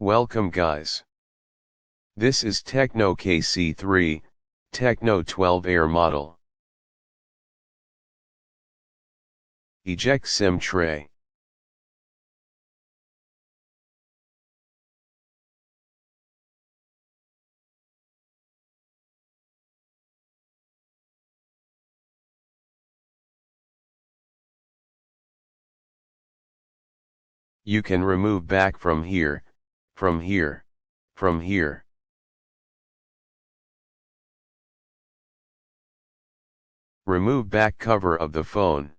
Welcome guys. This is Tecno KC3, Tecno 12 Air model. Eject SIM tray. You can remove back from here, from here, from here. Remove back cover of the phone.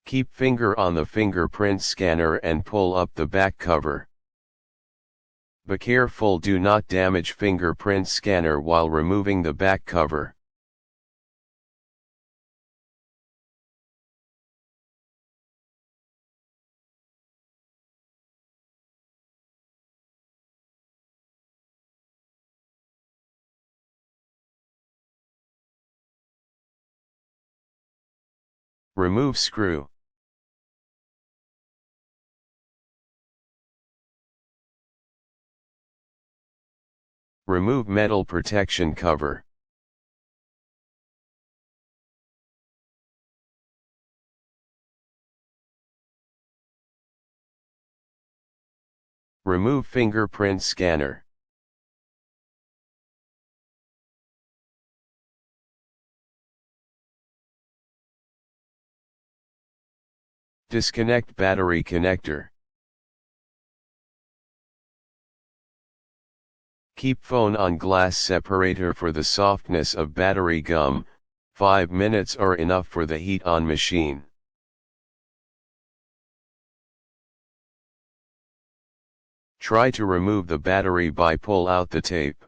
Keep finger on the fingerprint scanner and pull up the back cover. Be careful, do not damage fingerprint scanner while removing the back cover. Remove screw. Remove metal protection cover. Remove fingerprint scanner. Disconnect battery connector. Keep phone on glass separator for the softness of battery gum. 5 minutes are enough for the heat on machine. Try to remove the battery by pull out the tape.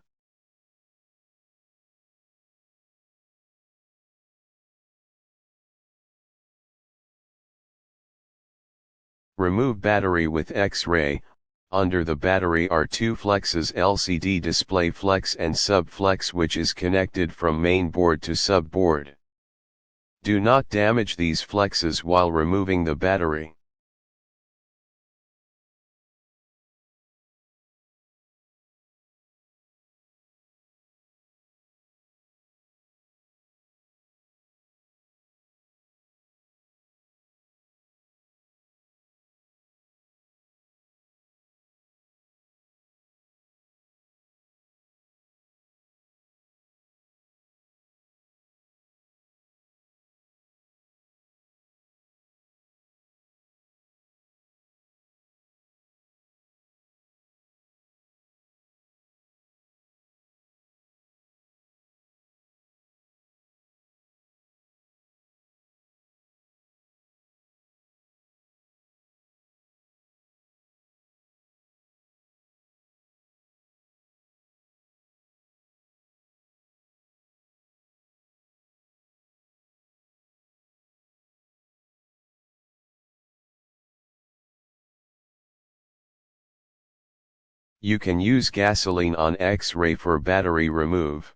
Remove battery with X-ray. Under the battery are two flexes, LCD display flex and sub flex, which is connected from main board to sub board. Do not damage these flexes while removing the battery. You can use gasoline on X-ray for battery remove.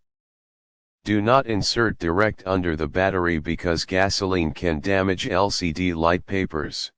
Do not insert direct under the battery because gasoline can damage LCD light papers.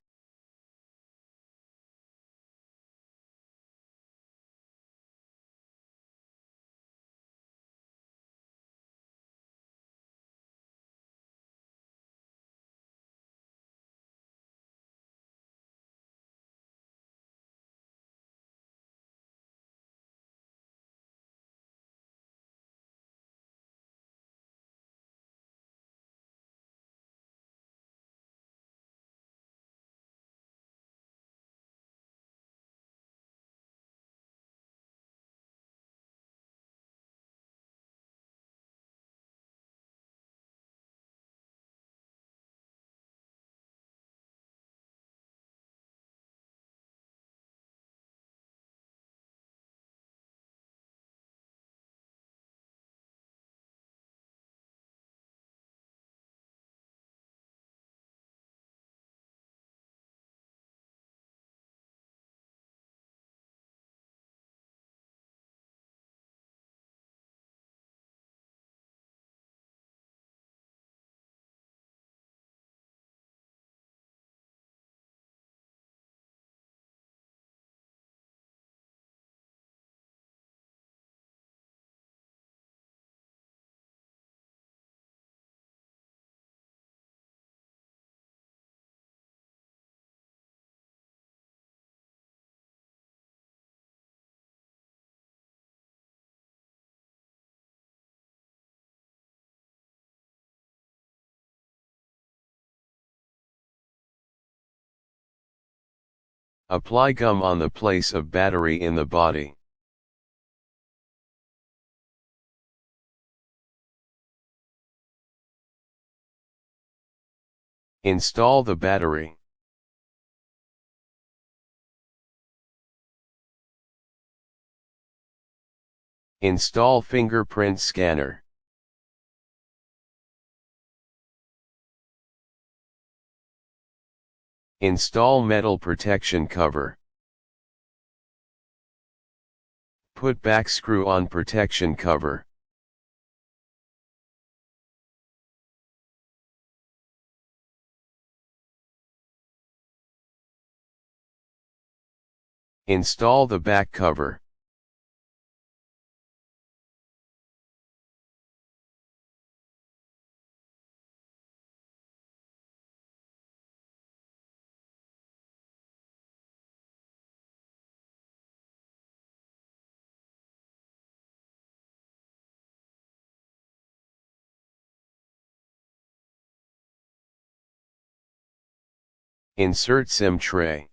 Apply gum on the place of battery in the body. Install the battery. Install fingerprint scanner. Install metal protection cover. Put back screw on protection cover. Install the back cover. Insert SIM tray.